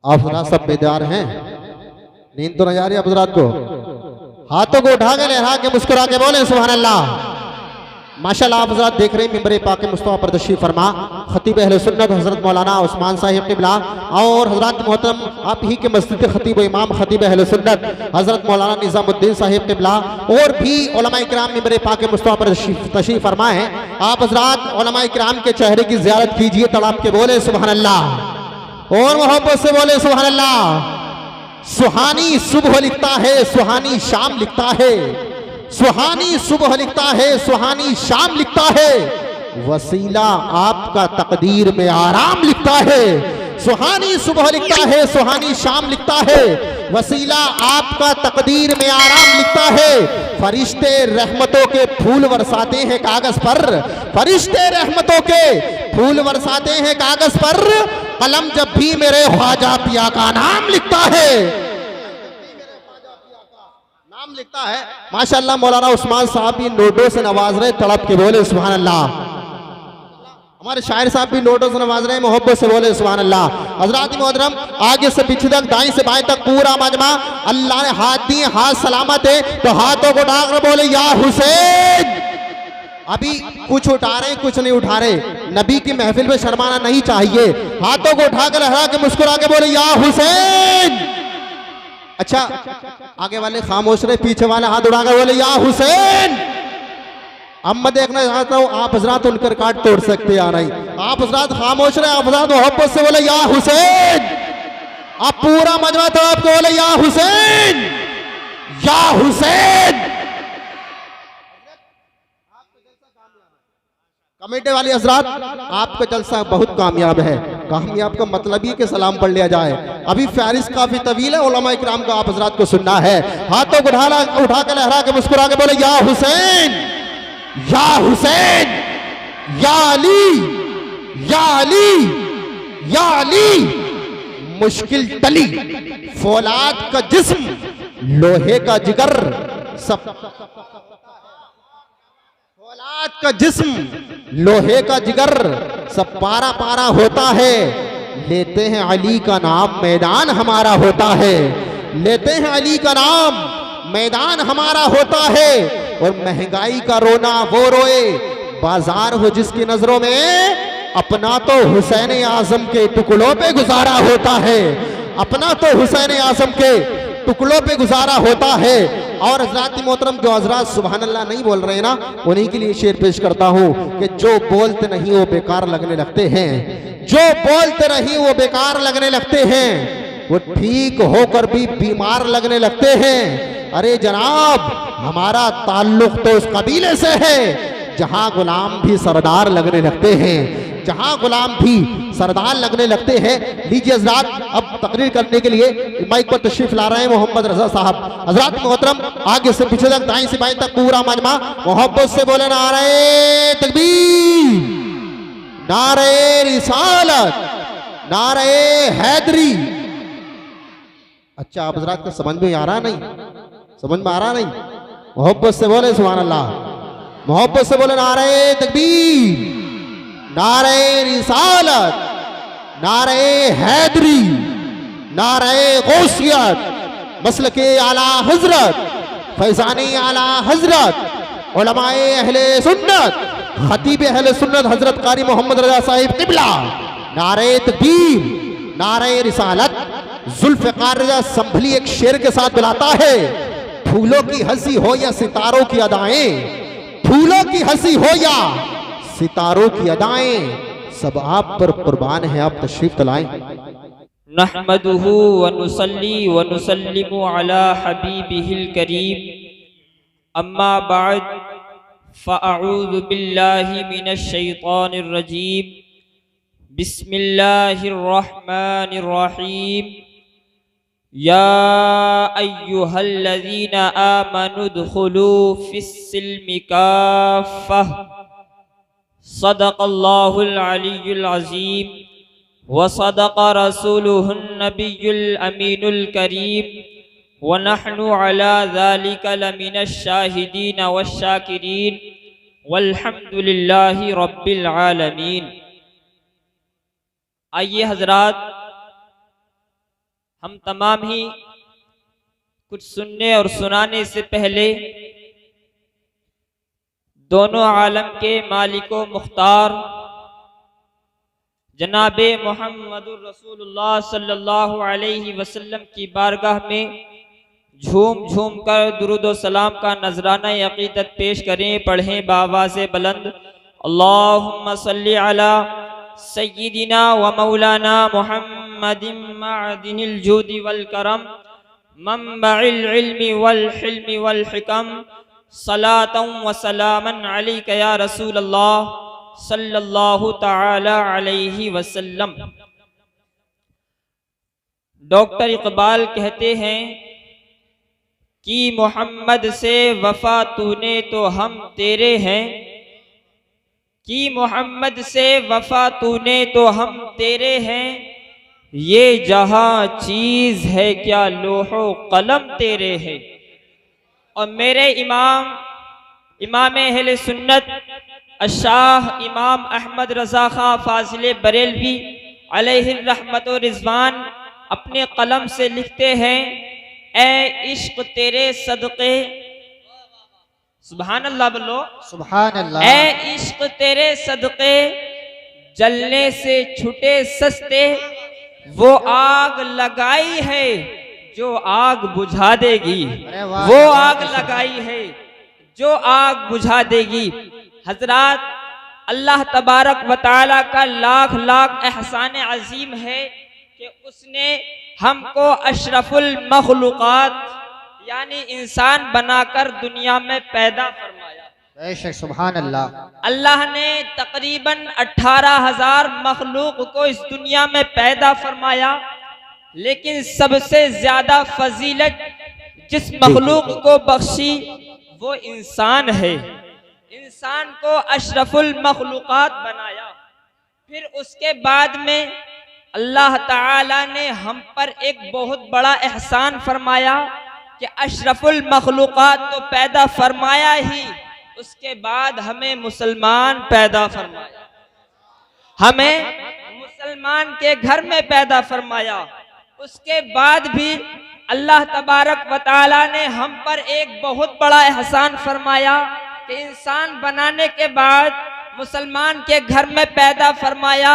आप हजरात सब बेदार हैं? नींद तो नहीं आ रही आप हजरात को? हाथों को उठा के लहरा के मुस्कुरा के बोले सुभान अल्लाह। माशाल्लाह आप हजरात देख रहे हैं मिंबर पाक मुस्तफा पर तशरीफ फरमा खतीब अहले सुन्नत हजरत मौलाना उस्मान साहिब क़िबला और हजरत मोहतरम आप ही के मस्जिद के खतीब इमाम खतीब अहले सुन्नत हजरत मौलाना निज़ामुद्दीन साहिब क़िबला और भी उलमा इकराम मिंबर पाक मुस्तफा पर तशरीफ फरमा है। आप हजरात उलमा इकराम के चेहरे की ज़ियारत कीजिए, तड़प के बोले सुभान अल्लाह और मोहब्बत से बोले सुभान अल्लाह। सुहानी सुबह लिखता है, सुहानी शाम लिखता है, सुहानी सुबह लिखता है, सुहानी शाम लिखता है, वसीला आपका तकदीर में आराम लिखता है। सुहानी सुबह लिखता है, सुहानी शाम लिखता है, वसीला आपका तकदीर में आराम लिखता है। फरिश्ते रहमतों के फूल बरसाते हैं कागज पर, फरिश्ते रहमतों के फूल बरसाते हैं कागज पर, कलम जब भी मेरे ख्वाजा पिया का नाम लिखता है, नाम लिखता है। माशाअल्लाह मौलाना उस्मान साहब भी नोटों से नवाज रहे, तड़प के बोले सुभान अल्लाह। हमारे शायर साहब भी नोटों से नवाज रहे, मोहब्बत से बोले सुभान अल्लाह। हजरात मोहतरम आगे से पीछे तक दाएं से बाएं तक पूरा मजमा अल्लाह ने हाथ दिए, हाथ सलामत है तो हाथों को उठाकर बोले या हुसैन। अभी कुछ उठा रहे कुछ नहीं उठा रहे, नबी की महफिल में शर्माना नहीं चाहिए। हाथों को उठाकर लहरा के मुस्कुरा के बोले या हुसैन। अच्छा आगे वाले खामोश रहे, पीछे वाले हाथ उठाकर बोले या हुसैन। अब मैं देखना चाहता हूं आप हजरात उनकर काट तोड़ सकते या नहीं। आप हजरात खामोश रहे, आप हजरात मोहब्बत से बोले या हुसैन। आप पूरा मजमा तो आपको बोले या हुसैन, या हुसैन। कमेटी वाली हजरात आपका जलसा बहुत कामयाब है। कामयाब का मतलब ही कि सलाम पढ़ लिया जाए। अभी फहरिस्त काफी तवील है, उलमा इकराम का आप हजरात को सुनना है। हाथों को उठा के लहरा के मुस्कुरा के बोले या हुसैन, या हुसैन, या अली, या अली, या अली। मुश्किल टली फौलाद का जिस्म, लोहे का जिगर, सब फौलाद का जिस्म, लोहे का जिगर, सब पारा पारा होता है। लेते हैं अली का नाम, मैदान हमारा होता है। लेते हैं अली का नाम, मैदान हमारा होता है। और महंगाई का रोना वो रोए, बाजार हो जिसकी नजरों में, अपना तो हुसैन आजम के टुकड़ों पे गुजारा होता है। अपना तो हुसैन आजम के टुकड़ों पे गुजारा होता है। और हजरात मोहतरम जो हजरात सुभान अल्लाह नहीं बोल रहे हैं ना, उन्हीं के लिए शेर पेश करता हूं कि जो बोलते नहीं वो बेकार लगने लगते हैं, जो बोलते नहीं वो बेकार लगने लगते हैं, वो ठीक होकर भी बीमार लगने लगते हैं। अरे जनाब हमारा ताल्लुक तो उस कबीले से है जहां गुलाम भी सरदार लगने लगते हैं, जहां गुलाम भी सरदार लगने लगते हैं। लीजिए हजरात अब तकरीर करने के लिए माइक पर तशरीफ ला रहे हैं मोहम्मद रजा साहब। हजरात मोहतरम आगे से पीछे तक दाएं से बाएं तक पूरा मजमा मोहब्बत से बोले नारे तकबीर, नारे रिसालत, नारे हैदरी। अच्छा आप हजरात का समझ में आ रहा नहीं? समझ में आ रहा नहीं? मोहब्बत से बोले सुभान अल्लाह, मोहब्बत से बोले नारे तकबीर, नारे रिसालत, नारे हैदरी, नारे गौसियत, मसलके आला हजरत, फैजानी आला हजरत, उलमाए अहले सुन्नत, खतीब अहले सुन्नत हजरत कारी मोहम्मद रजा साहिब क़िबला। नारे तकबीर, नारे रिसालत। जुल्फ़िकार रजा संभली एक शेर के साथ बुलाता है, फूलों की हंसी हो या सितारों की अदाएं, फूलों की हंसी हो या सितारों की अदाएं, सब आप पर कुर्बान है। आप तशरीफ लाएं। नहमदुहु व नुसल्ली व नुसल्लिमु अला हबीबिहिल करीम, अम्मा बाद फ़अऊज़ु बिल्लाहि मिनश शैतानिर रजीम, बिस्मिल्लाहिर रहमानिर रहीम। या अय्युहल्लज़ीना आमनुद्खुलू फिस्सिल्मि काफ़्फ़ह, सदक़ल्लाहुल अलियुल अज़ीम व सदक़ रसूलुहुन नबियुल अमीनुल करीम व नहनु अला ज़ालिका लमिनश शाहिदीन वश्शाकिरीन वल्हम्दुलिल्लाहि रब्बिल आलमीन। आइए हजरात हम तमाम ही कुछ सुनने और सुनाने से पहले दोनों आलम के मालिको मुख्तार जनाबे मोहम्मदुर रसूलुल्लाह सल्लल्लाहु अलैहि वसल्लम की बारगाह में झूम झूम कर दुरूद व सलाम का नजराना अक़ीदत पेश करें। पढ़ें बावाज़े बुलंद, अल्लाहुम्मा सल्ली अला सय्यिदिना व मौलाना मुहम्मदिन मअदिनिल जूदि वल करम मंबइल इल्मि वल हिल्मि वल हिकम सलातन व सलामन अलैका या रसूल अल्लाह सल्लल्लाहु तआला अलैहि वसल्लम। डॉक्टर इकबाल कहते हैं कि मोहम्मद से वफा तूने तो हम तेरे हैं, कि मोहम्मद से वफा तूने तो हम तेरे हैं, ये जहां चीज है क्या लोहो कलम तेरे हैं। और मेरे इमाम अहले सुन्नत अशाह इमाम अहमद रजा खां फाजिल बरेलवी अलैहि रहमत व रिजवान अपने कलम से लिखते हैं, ए इश्क तेरे सदक़े, सुभान अल्लाह बोलो सुभान अल्लाह। ए इश्क तेरे सदक़े जलने से छुटे सस्ते, वो आग लगाई है जो आग बुझा देगी, वो आग लगाई है जो आग बुझा देगी। हजरात, अल्लाह तबारक व तआला का लाख लाख एहसान अजीम है कि उसने हमको अशरफुल मखलूक़ात यानी इंसान बनाकर दुनिया में पैदा फरमाया। बेशक सुभान अल्लाह। अल्लाह ने तकरीबन 18,000 मखलूक को इस दुनिया में पैदा फरमाया, लेकिन सबसे ज्यादा फजीलत जिस मखलूक को बख्शी वो इंसान है। इंसान को अशरफुल मखलूकात बनाया। फिर उसके बाद में अल्लाह ताला ने हम पर एक बहुत बड़ा एहसान फरमाया कि अशरफुल मखलूकात तो पैदा फरमाया ही, उसके बाद हमें मुसलमान पैदा फरमाया, हमें मुसलमान के घर में पैदा फरमाया। उसके बाद भी अल्लाह तबारक व तआला ने हम पर एक बहुत बड़ा एहसान फरमाया कि इंसान बनाने के बाद मुसलमान के घर में पैदा फरमाया।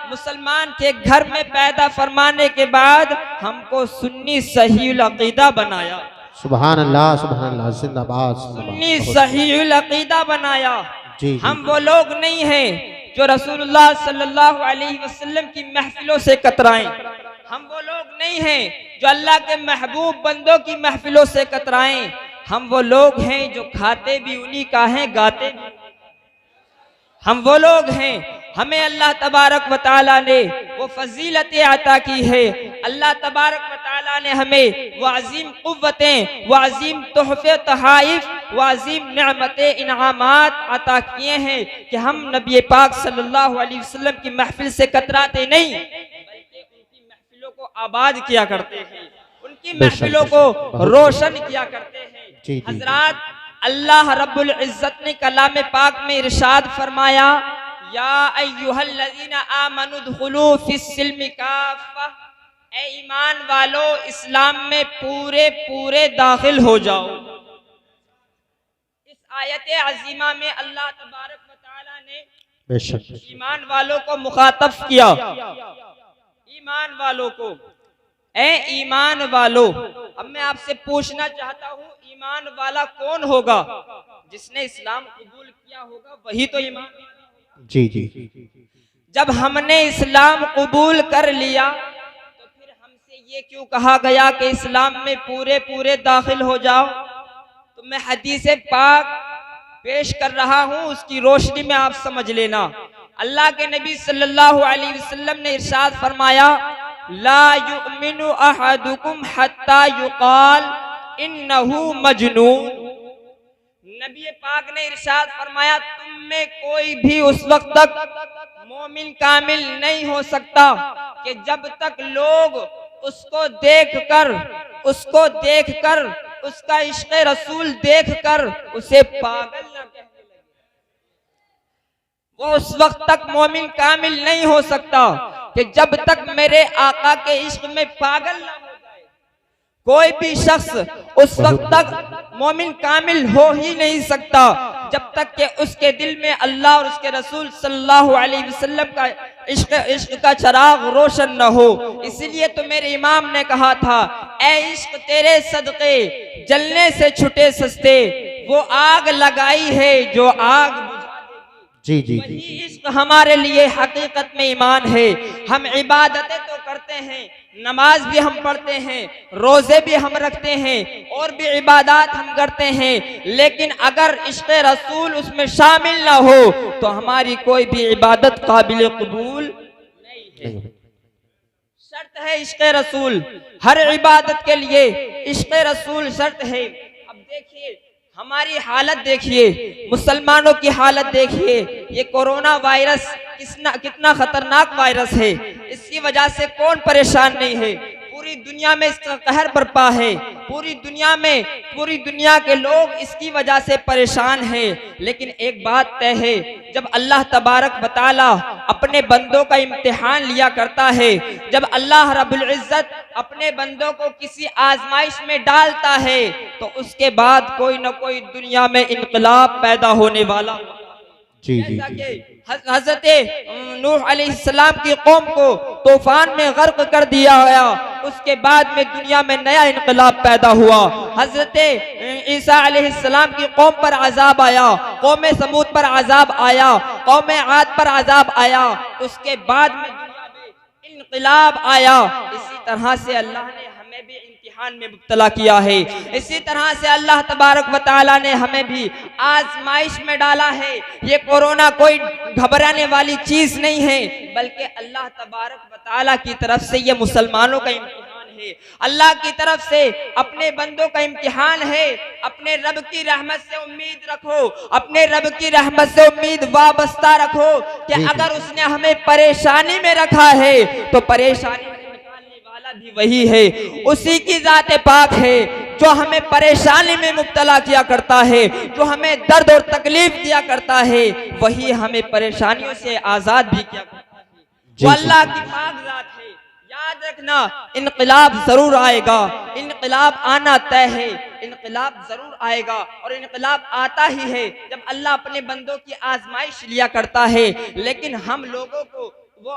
मुसलमान के घर में पैदा फरमाने के बाद हमको सुन्नी सहीहुल अकीदा बनाया। सुभान अल्लाह सुभान अल्लाह, जिंदाबाद सुन्नी सहीहुल अकीदा बनाया। जी, हम वो लोग नहीं हैं जो रसूलुल्लाह सल्लल्लाहु अलैहि वसल्लम की महफिलों से कतराएं। हम वो लोग नहीं हैं जो अल्लाह के महबूब बंदों की महफिलों से कतराएं। हम वो लोग हैं जो खाते भी उन्हीं का हैं, गाते भी। हम वो लोग हैं, हमें अल्लाह तबारक व तआला ने वो फजीलतें अता की है। अल्लाह तबारक व तआला ने हमें वो अजीम कुव्वतें, वो अजीम तोहफे तहाइफ, वो अजीम नेमतें इनामात अता किए हैं कि हम नबी पाक सल्लल्लाहु अलैहि वसल्लम की महफिल से कतराते नहीं, बल्कि उनकी महफिलों को आबाद किया करते हैं, उनकी महफिलों को रोशन किया करते हैं। हजरात, अल्लाह रब्बुल इज्जत ने कलाम पाक में इरशाद फरमाया, या अय्युहल्लज़ीना आमनु दुखुलू फिस्सिल्मि काफ़ा, ए ईमान वालो इस्लाम में पूरे पूरे दाखिल हो जाओ। इस आयत अजीमा में अल्लाह तबारक व तआला ने बेशक ईमान वालों को मुखातब किया। ईमान वालों को, ए ईमान वालो। अब मैं आपसे पूछना चाहता हूँ, ईमान वाला कौन होगा? जिसने इस्लाम कबूल किया होगा वही तो ईमान वाला। जी जी। जब हमने इस्लाम कबूल कर लिया तो फिर हमसे ये क्यों कहा गया कि इस्लाम में पूरे पूरे दाखिल हो जाओ? तो मैं हदीस पाक पेश कर रहा हूँ, उसकी रोशनी में आप समझ लेना। अल्लाह के नबी सल्लल्लाहु अलैहि वसल्लम ने इरशाद फरमाया, ला युमिनु अहदुकुम हत्ता युकाल इन्नहु मजनून। नबी पाक ने इरशाद फरमाया, तुम में कोई भी उस वक्त तक मोमिन कामिल नहीं हो सकता कि जब तक लोग उसको देखकर उसका इश्क़ रसूल देखकर उसे पागल न कहने लगे। वो उस वक्त तक मोमिन कामिल नहीं हो सकता कि जब तक मेरे आका के इश्क में पागल ना हो जाए। कोई भी शख्स उस वक्त तक मोमिन कामिल हो ही नहीं सकता जब तक कि उसके दिल में अल्लाह और उसके रसूल सल्लल्लाहु अलैहि वसल्लम का इश्क का चराग रोशन न हो। इसीलिए तो मेरे इमाम ने कहा था, ए इश्क तेरे सदके जलने से छुटे सस्ते, वो आग लगाई है जो आग जी जी वही जी इश्क हमारे लिए हकीकत में ईमान है। हम इबादतें तो करते हैं, नमाज भी हम पढ़ते हैं, रोजे भी हम रखते हैं और भी इबादत हम करते हैं, लेकिन अगर इश्क रसूल उसमें शामिल ना हो तो हमारी कोई भी इबादत काबिल कबूल नहीं है। शर्त है इश्क रसूल, हर इबादत के लिए इश्क रसूल शर्त है। अब देखिए हमारी हालत देखिए, मुसलमानों की हालत देखिए, ये कोरोना वायरस कितना खतरनाक वायरस है। इसकी वजह से कौन परेशान नहीं है। पूरी दुनिया में इसका कहर बरपा है, पूरी दुनिया के लोग इसकी वजह से परेशान हैं। लेकिन एक बात तय है, जब अल्लाह तबारक व तआला अपने बंदों का इम्तिहान लिया करता है, जब अल्लाह रब्बुल इज्जत अपने बंदों को किसी आजमाइश में डालता है, तो उसके बाद कोई न कोई दुनिया में इनकलाब पैदा होने वाला। जी जी हजरत नूह अलैहिस्सलाम की कौम को तूफान में गर्क कर दिया गया, उसके बाद में दुनिया में नया इनकलाब पैदा हुआ। हजरत ईसा अलैहिस्सलाम की कौम पर अजाब आया, कौम समूद पर अजाब आया, कौम आद पर अजाब आया, उसके बाद में दुनिया में इनकलाब आया। इसी तरह से अल्लाह ने हमें भी इम्तिहान में मुब्तला किया है। इसी तरह से अल्लाह तबारक व तआला ने हमें भी आजमाइश में डाला है। ये कोरोना कोई घबराने वाली चीज नहीं है, बल्कि अल्लाह तबारक व तआला की तरफ से ये मुसलमानों का इम्तिहान है। अल्लाह की तरफ से अपने बंदों का इम्तिहान है। अपने रब की रहमत से उम्मीद रखो, अपने रब की रहमत से उम्मीद वाबस्ता रखो कि अगर उसने हमें परेशानी में रखा है तो परेशानी भी वही है, उसी की जाते पाक है जो हमें परेशानी में मुब्तला किया करता है, जो हमें दर्द और तकलीफ दिया करता है, वही हमें परेशानियों से आजाद भी किया करता है। वो अल्लाह की पाक जात है। याद रखना, इनकलाब जरूर आएगा, इनकलाब आना तय है, इनकलाब जरूर आएगा और इनकलाब आता ही है जब अल्लाह अपने बंदों की आजमाइश लिया करता है। लेकिन हम लोगों को वो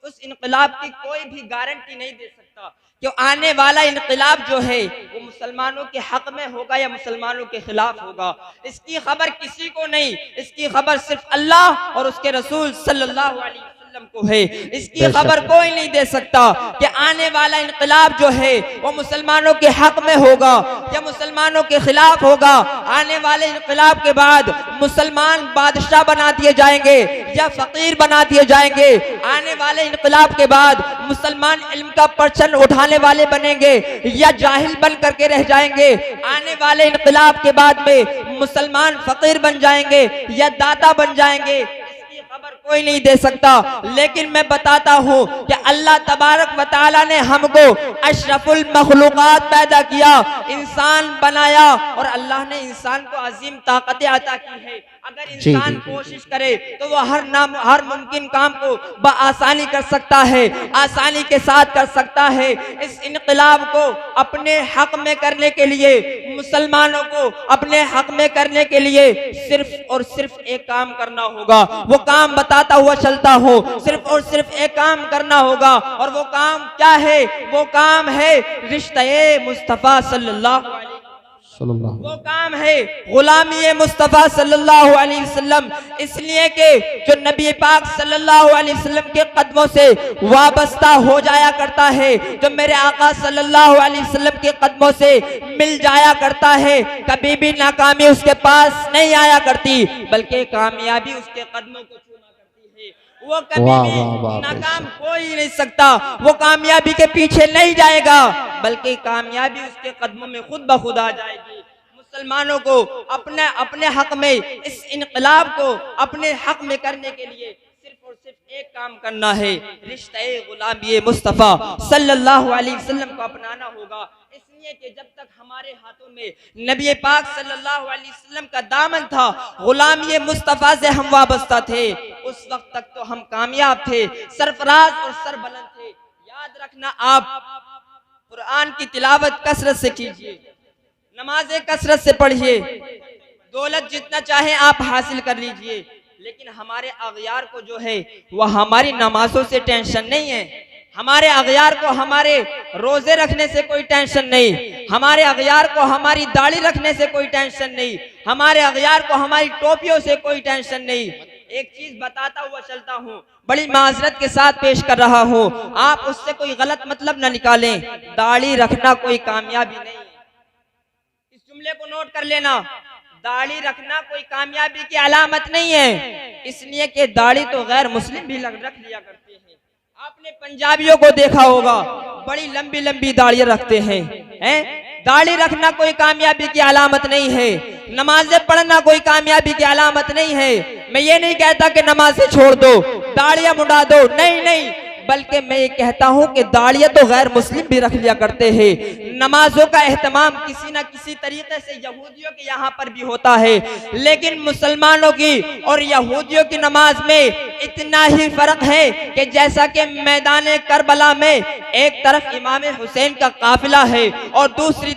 उस इनकलाब की कोई भी गारंटी नहीं दे सकता कि आने वाला इनकलाब जो है वो मुसलमानों के हक में होगा या मुसलमानों के खिलाफ होगा। इसकी खबर किसी को नहीं, इसकी खबर सिर्फ अल्लाह और उसके रसूल सल्लल्लाहु अलैहि वसल्लम को है। इसकी खबर कोई नहीं दे सकता कि आने वाला इनकलाब जो है वो मुसलमानों के हक में होगा या मुसलमानों के खिलाफ होगा। आने वाले इनकलाब के बाद मुसलमान बादशाह बना दिए जाएंगे या फकीर बना दिए जाएंगे। आने वाले इनकलाब के बाद मुसलमान इल्म का परचम उठाने वाले बनेंगे या जाहिल बन करके रह जाएंगे। आने वाले इनकलाब के बाद में मुसलमान फकीर बन जाएंगे या दाता बन जाएंगे। खबर कोई नहीं दे सकता, लेकिन मैं बताता हूँ कि अल्लाह तबारक व तआला ने हमको अशरफुल मखलूकात पैदा किया, इंसान बनाया और अल्लाह ने इंसान को अजीम ताकतें अता की है। अगर इंसान कोशिश करे तो वह हर मुमकिन काम को बआसानी कर सकता है, आसानी के साथ कर सकता है। इस इनकलाब को अपने हक में करने के लिए, मुसलमानों को अपने हक में करने के लिए सिर्फ और सिर्फ एक काम करना होगा। वो काम बताता हुआ चलता हो, सिर्फ और सिर्फ एक काम करना होगा और वो काम क्या है? वो काम है रिश्ते मुस्तफा सल्लल्लाहु अलैहि वसल्लम। वो काम है गुलामी मुस्तफा सल्लल्लाहु अलैहि वसल्लम। इसलिए कि जो नबी पाक सल्लल्लाहु अलैहि वसल्लम के कदमों से वाबस्ता हो जाया करता है, जो मेरे आका सल्लल्लाहु अलैहि वसल्लम के कदमों से मिल जाया करता है, कभी भी नाकामी उसके पास नहीं आया करती, बल्कि कामयाबी उसके कदमों को छूना करती है। वो कभी भी नाकाम हो ही नहीं सकता, वो कामयाबी के पीछे नहीं जाएगा, बल्कि कामयाबी उसके कदमों में खुद ब खुद आ जाएगी। मुसलमानों को अपने हक में, इस इनकलाब को अपने हक में करने के लिए सिर्फ और सिर्फ एक काम करना है, रिश्ते गुलामी मुस्तफा सल्लल्लाहु अलैहि वसल्लम को अपनाना होगा। इसलिए कि जब तक हमारे हाथों में नबी पाक सल्लल्लाहु अलैहि वसल्लम का दामन था, गुलामी मुस्तफा से हम वाबस्ता थे, उस वक्त तक तो हम कामयाब थे, सरफराज और सरबलंद थे। याद रखना, आप कुरान की तिलावत कसरत से कीजिए, नमाजें कसरत से पढ़िए, दौलत जितना चाहे आप हासिल कर लीजिए, लेकिन हमारे अगयार को जो है वह हमारी नमाजों से टेंशन नहीं है। हमारे अगयार को हमारे रोजे रखने से कोई टेंशन नहीं, हमारे अगयार को हमारी दाढ़ी रखने से कोई टेंशन नहीं, हमारे अगयार को हमारी टोपियों से कोई टेंशन नहीं। एक चीज बताता हुआ चलता हूँ, बड़ी माजरत के साथ पेश कर रहा हूँ, आप उससे कोई गलत मतलब न निकालें। दाढ़ी रखना कोई कामयाबी नहीं, इस जुमले को नोट कर लेना। दाढ़ी रखना कोई कामयाबी की अलामत नहीं है, इसलिए कि दाढ़ी तो गैर मुस्लिम भी रख लिया करते हैं। आपने पंजाबियों को देखा होगा, बड़ी लंबी लंबी दाढ़ियां रखते हैं, दाढ़ी रखना कोई कामयाबी की अलामत नहीं है, नमाजें पढ़ना कोई कामयाबी की अलामत नहीं है। मैं ये नहीं कहता कि नमाजें छोड़ दो, दाढ़ियां मुड़ा दो, नहीं नहीं, बल्कि मैं ये कहता हूं कि दाढ़ियां तो गैर मुस्लिम भी रख लिया करते हैं। नमाजों का एहतमाम किसी न किसी तरीके से यहूदियों के यहाँ पर भी होता है, लेकिन मुसलमानों की और यहूदियों की नमाज में इतना ही फर्क है कि जैसा कि मैदान करबला में एक तरफ इमाम हुसैन का काफिला है और दूसरी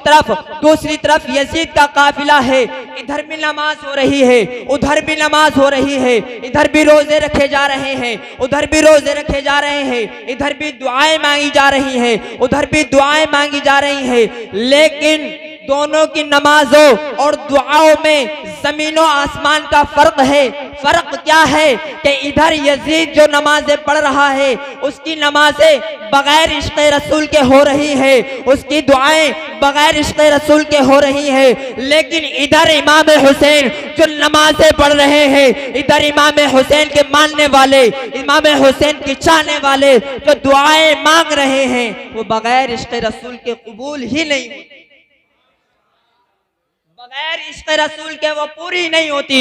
तरफ यजीद का काफिला है, इधर भी नमाज हो रही है, उधर भी नमाज हो रही है, इधर भी रोजे रखे जा रहे हैं, उधर भी रोजे रखे जा रहे हैं, इधर भी दुआएं मांगी जा रही हैं, उधर भी दुआएं मांगी जा रही हैं, लेकिन दोनों की नमाजों और दुआओं में जमीनों आसमान का फर्क है। फर्क क्या है कि इधर यजीद जो नमाजें पढ़ रहा है उसकी नमाजें बगैर इश्क़ रसूल के हो रही है, उसकी दुआएं बगैर इश्क़ रसूल के हो रही है, लेकिन इधर इमाम हुसैन जो नमाजें पढ़ रहे हैं, इधर इमाम हुसैन के मानने वाले, इमाम हुसैन की चाहने वाले जो दुआएं मांग रहे हैं वो बगैर इश्क़ रसूल के कबूल ही नहीं होती, बगैर इश्क़ रसूल के वो पूरी नहीं होती।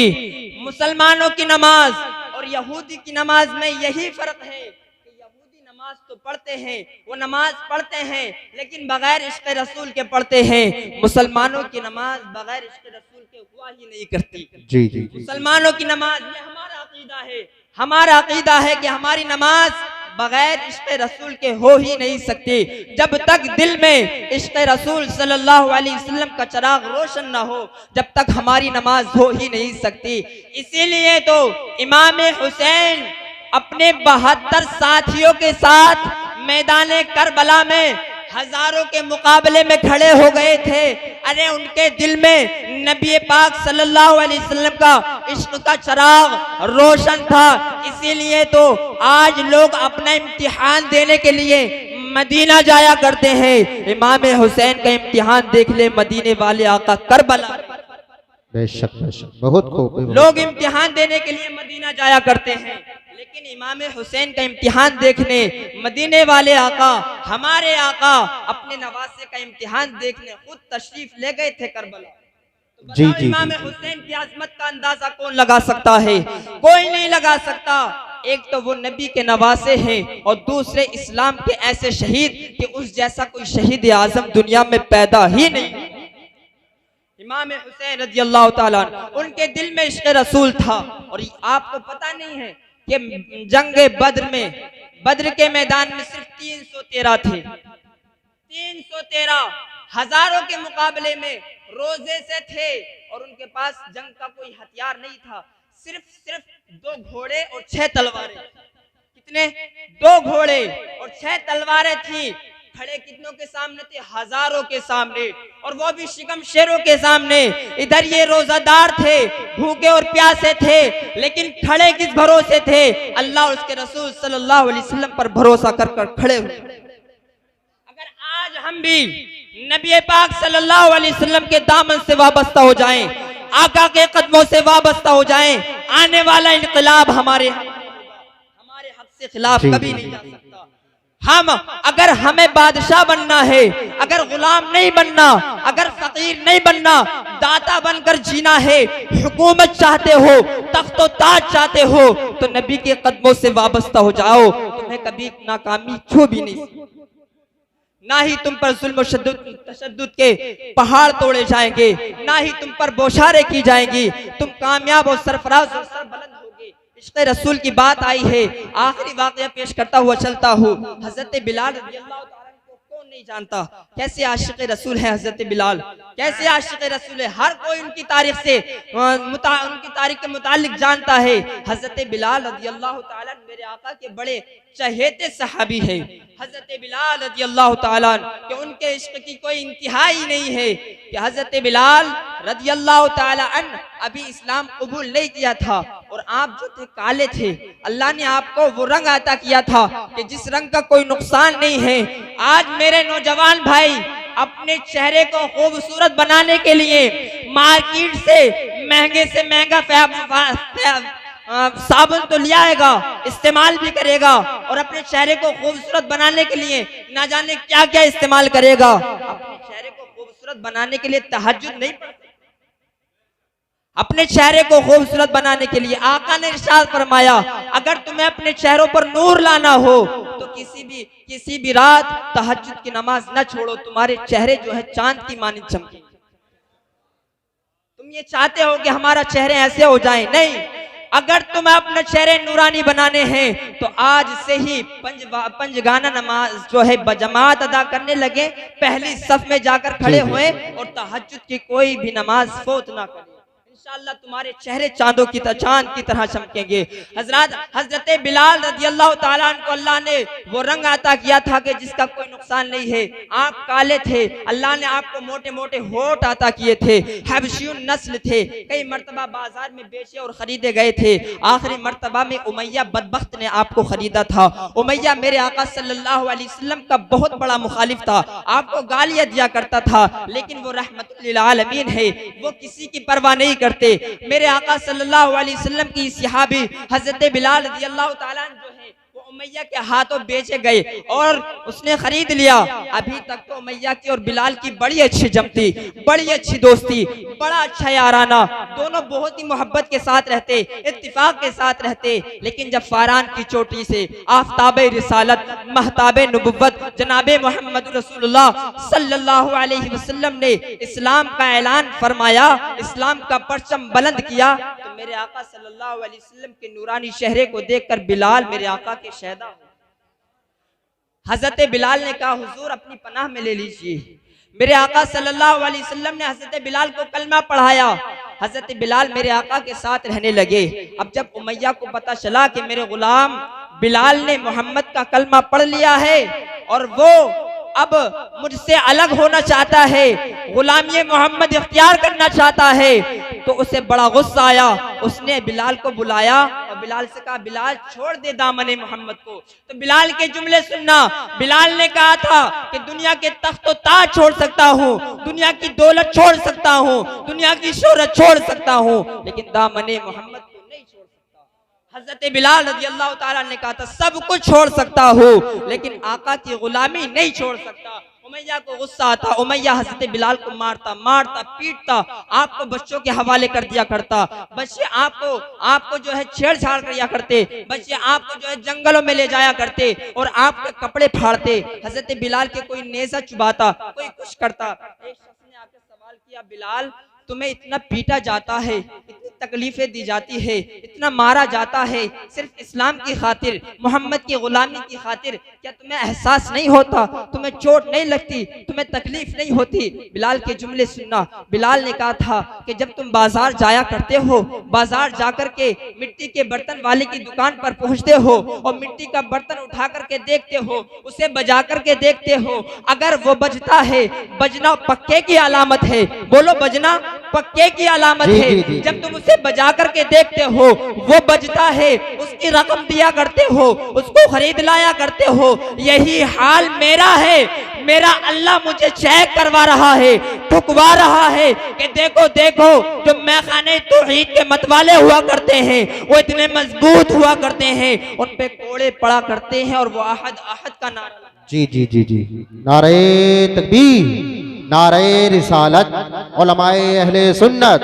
मुसलमानों की नमाज और यहूदी की नमाज में यही फर्क है कि यहूदी नमाज तो पढ़ते हैं, वो नमाज पढ़ते हैं लेकिन बगैर इश्क़ रसूल के पढ़ते हैं, मुसलमानों की नमाज बगैर इश्क़ रसूल के हुआ ही नहीं करती। जी जी, मुसलमानों की नमाज, ये हमारा अकीदा है, हमारा अकीदा है कि हमारी नमाज बगैर इश्क़ रसूल के हो ही नहीं सकती। जब तक दिल में इश्क़ रसूल सल्लल्लाहु अलैहि वसल्लम का चिराग रोशन ना हो, जब तक हमारी नमाज हो ही नहीं सकती। इसीलिए तो इमाम हुसैन अपने 72 साथियों के साथ मैदान करबला में हजारों के मुकाबले में खड़े हो गए थे। अरे उनके दिल में नबी पाक सल्लल्लाहु अलैहि वसल्लम का इश्क का चिराग रोशन था। इसीलिए तो आज लोग अपना इम्तिहान देने के लिए मदीना जाया करते हैं। इमाम हुसैन का इम्तिहान देख ले मदीने वाले आका करबला। बेशक बेशक, बहुत खूब। लोग इम्तिहान देने के लिए मदीना जाया करते हैं, लेकिन इमाम हुसैन का इम्तिहान देखने मदीने वाले आका, हमारे आका अपने नवासे का इम्तिहान देखने खुद तशरीफ ले गए थे करबला। तो जी जी, इमाम हुसैन की आजमत का अंदाजा कौन लगा सकता है? कोई नहीं लगा सकता। एक तो वो नबी के नवासे हैं और दूसरे इस्लाम के ऐसे शहीद कि उस जैसा कोई शहीद आजम दुनिया में पैदा ही नहीं। इमाम हुसैन रज़ियल्लाहु ताला उनके दिल में इश्क़ रसूल था। और आपको पता नहीं है कि जंगे बद्र में, बद्र के मैदान में सिर्फ 313 थे, 313 हजारों के मुकाबले में रोजे से थे और उनके पास जंग का कोई हथियार नहीं था, सिर्फ 2 घोड़े और 6 तलवारें। कितने? 2 घोड़े और 6 तलवारें थी। खड़े कितनों के सामने थे? हजारों के सामने, और वो भी शिकम शेरों के सामने। इधर ये रोजादार थे, भूखे और प्यासे थे, लेकिन खड़े किस भरोसे थे? अल्लाह और उसके रसूल सल्लल्लाहु अलैहि वसल्लम पर भरोसा कर कर खड़े हुए। अगर आज हम भी नबी पाक सल्लल्लाहु अलैहि वसल्लम के दामन से वाबस्ता हो जाएं, आका के कदमों से वाबस्ता हो जाएं, आने वाला इनकलाब हमारे हक से खिलाफ कभी नहीं जा सकता। हम अगर हमें बादशाह बनना है, अगर गुलाम नहीं बनना, अगर फकीर नहीं बनना, दाता बनकर जीना है, हुकूमत चाहते हो, तख्तो ताज चाहते हो, तो नबी के कदमों से वाबस्ता हो जाओ। तुम्हें कभी नाकामी छू भी नहीं, ना ही तुम पर जुल्म तशद्दुद के पहाड़ तोड़े जाएंगे, ना ही तुम पर बौछारें की जाएंगी। तुम कामयाब और सरफराज और सरबलंद होगे। इश्क़ रसूल की बात आई है, आखिरी वाक़या पेश करता हुआ चलता हूँ। हज़रत बिलाल रज़ियल्लाहु ताला को कौन नहीं जानता कैसे आशिक रसूल है हजरत बिलाल, कैसे आशिक रसूल है। हर कोई उनकी तारीख से उनकी तारीख के मुतालिक जानता है। हजरत बिलाल रज़ी अल्लाह ताला मेरे आका के बड़े चहेते सहाबी है। हजरत बिलाल रज़ी अल्लाह ताला कि उनके इश्क की कोई इंतहा ही नहीं है कि हजरत बिलाल रज़ी अल्लाह ताला अन अभी इस्लाम कबूल नहीं किया था और आप जो थे काले थे, अल्लाह ने आपको वो रंग अता किया था कि जिस रंग का कोई नुकसान नहीं है। आज मेरे नौजवान भाई अपने चेहरे को खूबसूरत बनाने के लिए मार्केट से महंगा साबुन तो ले आएगा, इस्तेमाल भी करेगा और अपने चेहरे को खूबसूरत बनाने के लिए ना जाने क्या क्या इस्तेमाल करेगा। अपने चेहरे को खूबसूरत बनाने के लिए तहज्जुद नहीं पढ़ते, अपने चेहरे को खूबसूरत बनाने के लिए आका ने इरशाद फरमाया अगर तुम्हें अपने चेहरों पर नूर लाना हो तो किसी भी रात तहज्जुद की नमाज न छोड़ो, तुम्हारे चेहरे जो है चांद की मानिंद चमकेंगे। तुम ये चाहते हो कि हमारा चेहरे ऐसे हो जाएं? नहीं, अगर तुम्हें अपने चेहरे नूरानी बनाने हैं तो आज से ही पंजगाना नमाज जो है बजमात अदा करने लगे, पहली सफ में जाकर खड़े हुए और तहज्जुद की कोई भी नमाज फौत ना करें। इंशाअल्लाह तुम्हारे चेहरे चांद की तरह चमकेंगे। हजरत बिलाल रज़ी अल्लाह ताला अन्हु को अल्लाह ने वो रंग अता किया था कि जिसका कोई नुकसान नहीं है। आप काले थे, अल्लाह ने आपको मोटे मोटे होठ अता किए थे, हबशियुन नस्ल थे, कई मर्तबा बाजार में बेचे और खरीदे गए थे। आखिरी मर्तबा में उमैया बदबख्त ने आपको खरीदा था। उमैया मेरे आका सल्लल्लाहु अलैहि वसल्लम का बहुत बड़ा मुखालिफ था, आपको गालियां दिया करता था, लेकिन वो रहमतुल लिल आलमीन है, वो किसी की परवाह नहीं करते। मेरे आका सल्लल्लाहु अलैहि वसल्लम की सहाबी हजरत बिलाल रज़ी अल्लाह ताला जो है वो उमैया के हाथों बेचे गए और उसने खरीद लिया। अभी तक तो उमैया की और बिलाल की बड़ी अच्छी जमती, बड़ी अच्छी दोस्ती, बड़ा अच्छा याराना, दोनों बहुत ही मोहब्बत के साथ रहते, इत्तिफाक के साथ रहते। लेकिन जब फारान की चोटी से आफ्ताबे रिसालत महताबे नबुव्वत जनाबे मोहम्मद रसूलुल्लाह सल्लल्लाहु अलैहि वसल्लम ने इस्लाम का ऐलान फरमाया, इस्लाम का परचम बुलंद किया, तो मेरे आका सल्लल्लाहु अलैहि वसल्लम के नूरानी चेहरे को देखकर बिलाल मेरे आका के शहदा हो। हजरत बिलाल ने कहा हुजूर अपनी पनाह में ले लीजिए। मेरे आका सल्लल्लाहु अलैहि वसल्लम ने हजरत बिलाल को कलमा पढ़ाया। हजरत बिलाल मेरे आका के साथ रहने लगे। अब जब उमैया को पता चला कि मेरे गुलाम बिलाल ने मोहम्मद का कलमा पढ़ लिया है और वो अब मुझसे अलग होना चाहता है, गुलामी मोहम्मद इख्तियार करना चाहता है, तो उसे बड़ा गुस्सा आया। उसने बिलाल को बुलाया और बिलाल से कहा बिलाल छोड़ दे दामने मोहम्मद को। तो बिलाल के जुमले सुनना, बिलाल ने कहा था कि दुनिया के तख्त और ताज छोड़ सकता हूँ, दुनिया की दौलत छोड़ सकता हूँ, दुनिया की शोहरत छोड़ सकता हूँ, लेकिन दामने मोहम्मद को नहीं छोड़ सकता। हजरत बिलाल रज़ी अल्लाह ताला ने कहा था सब कुछ छोड़ सकता हूँ लेकिन आका की गुलामी नहीं छोड़ सकता। उमैया को गुस्सा आता, उमैया हजरत बिलाल को मारता पीटता, आपको बच्चों के हवाले कर दिया करता, बच्चे आपको जो है छेड़छाड़ किया करते, बच्चे आपको जो है जंगलों में ले जाया करते और आपके कपड़े फाड़ते। हजरत बिलाल के कोई नेज़ा चुबाता, कोई कुछ करता। एक शख्स ने आकर सवाल किया बिलाल तुम्हें इतना पीटा जाता है, इतनी तकलीफें दी जाती है, इतना मारा जाता है सिर्फ इस्लाम की खातिर, मोहम्मद की गुलामी की खातिर, क्या तुम्हें एहसास नहीं होता, तुम्हें चोट नहीं लगती, तुम्हें तकलीफ नहीं होती? बिलाल के जुमले सुनना। बिलाल ने कहा था कि जब तुम बाजार जाया करते हो, बाजार जाकर के मिट्टी के बर्तन वाले की दुकान पर पहुंचते हो और मिट्टी का बर्तन उठा करके देखते हो, उसे बजा करके देखते हो, अगर वो बजता है, बजना पक्के की अलामत है, बोलो बजना पक्के की अलामत है। जब तुम उसे बजा करके देखते हो, वो बजता है, उसकी रकम दिया करते हो, उसको खरीद लाया करते हो। यही हाल मेरा है, मेरा अल्लाह मुझे चेक करवा रहा है, ठुकवा रहा है कि देखो देखो जो मैखाने तौहीद के मतवाले हुआ करते हैं वो इतने मजबूत हुआ करते हैं, उन पे कोड़े पड़ा करते हैं और वो अहद अहद का नारा। जी जी जी जी, नारे तकबीर, नारे रिसालत, उलमाए अहले सुन्नत,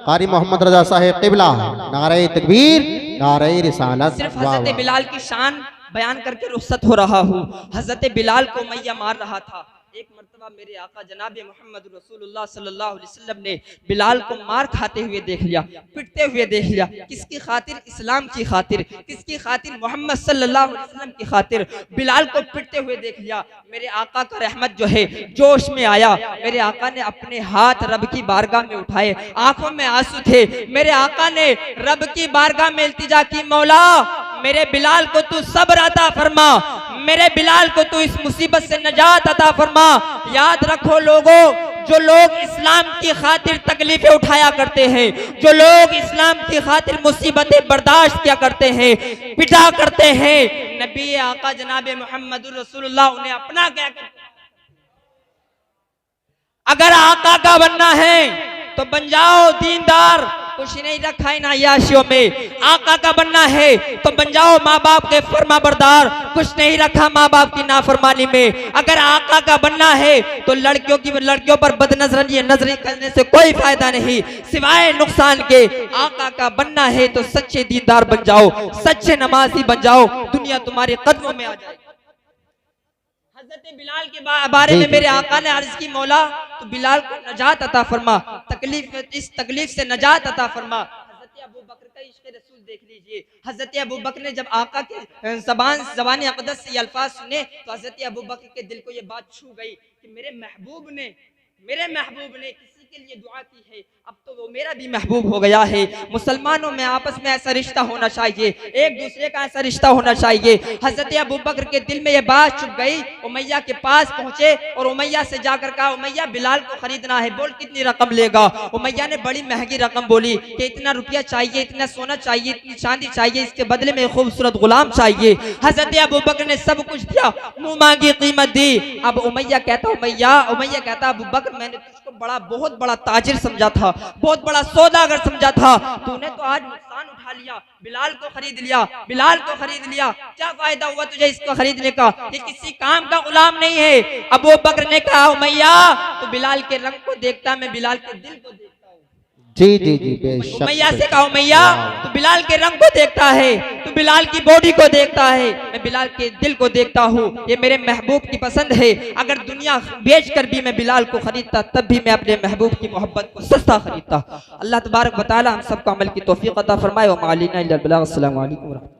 कारी मोहम्मद रजा साहिब क़िबला, नारे तकबीर, नारे रिसालत। सिर्फ हजरत बिलाल की शान बयान करके रुखसत हो रहा हूँ। हजरत बिलाल को मैया मार रहा था, एक मर्तबा मेरे आका जनाब मोहम्मद रसूलुल्लाह सल्लल्लाहु अलैहि वसल्लम ने बिलाल को मार खाते हुए देख लिया, पिटते हुए देख लिया। किसकी खातिर? इस्लाम की खातिर। किसकी खातिर? मोहम्मद सल्लल्लाहु अलैहि वसल्लम की खातिर बिलाल को पिटते हुए देख लिया। मेरे आका का रहमत जो है जोश में आया। मेरे आका ने अपने हाथ रब की बारगाह में उठाए, आंखों में आंसू थे। मेरे आका ने रब की बारगाह में इल्तिजा की, मौला मेरे बिलाल को तू सब्र अता फरमा, मेरे बिलाल को तू इस मुसीबत से नजात अता फरमा। याद रखो लोगों, जो लोग इस्लाम की खातिर तकलीफें उठाया करते हैं, जो लोग इस्लाम की खातिर मुसीबतें बर्दाश्त किया करते हैं, पिटा करते हैं, नबी आका जनाब मोहम्मद रसूलुल्लाह उन्हें अपना क्या करते हैं। अगर आका का बनना है तो बन जाओ दीनदार, कुछ नहीं रखा इन अय्याशियों में। आका का बनना है तो बन जाओ माँ बाप के फरमाबरदार, कुछ नहीं रखा माँ बाप की नाफरमानी में। अगर आका का बनना है तो लड़कियों पर बदनजरी करने से कोई फायदा नहीं सिवाय नुकसान के। आका का बनना है तो सच्चे दीनदार बन जाओ, सच्चे नमाजी बन जाओ, दुनिया तुम्हारे कदमों में आ जाएगी। हज़रत बिलाल के बारे में मेरे आका ने अर्ज की, मौला तो बिलाल को नजात अता फरमा, इस तकलीफ से नजात अता फरमा। हज़रत अबू बकर का इश्क़ रसूल देख लीजिए। हज़रत अबू बकर ने जब आका के ज़बान अक़दस से ये अल्फाज सुने तो हज़रत अबू बकर के दिल को ये बात छू गई कि मेरे महबूब ने किसी के लिए दुआ की है, अब तो वो मेरा भी महबूब हो गया है। मुसलमानों में आपस में ऐसा रिश्ता होना चाहिए, एक दूसरे का ऐसा रिश्ता होना चाहिए। हज़रत अबू बकर के दिल में ये बात चुभ गई। उमैया के पास पहुंचे और उमैया से जाकर कहा, उमैया बिलाल को खरीदना है, बोल कितनी रकम लेगा। उमैया ने बड़ी महंगी रकम बोली कि इतना रुपया चाहिए, इतना सोना चाहिए, इतनी चांदी चाहिए, इसके बदले में खूबसूरत गुलाम चाहिए। हज़रत अबू बकर ने सब कुछ दिया, मुंह मांगी कीमत दी। अब उमैया कहता अबू बकर मैंने तुझको बहुत बड़ा ताजिर समझा था, बहुत बड़ा सौदागर समझा था, तूने तो आज नुकसान उठा लिया, बिलाल को खरीद लिया। क्या फायदा हुआ तुझे इसको खरीदने का? ये किसी काम का गुलाम नहीं है। अबू बकर ने कहा, उमैया तो बिलाल के रंग को देखता, मैं बिलाल के दिल को देखता हूँ। जी बेशक। उमैया से कहा, उमैया तू बिलाल के रंग को देखता है, तू बिलाल की बॉडी को देखता है, मैं बिलाल के दिल को देखता हूँ। ये मेरे महबूब की पसंद है। अगर दुनिया बेच कर भी मैं बिलाल को खरीदता तब भी मैं अपने महबूब की मोहब्बत को सस्ता खरीदता। अल्लाह तबारक व तआला हम सबको अमल की तौफीक अता फरमाए। व मा अलैना इल्ला अल बलाग। अस्सलामु अलैकुम।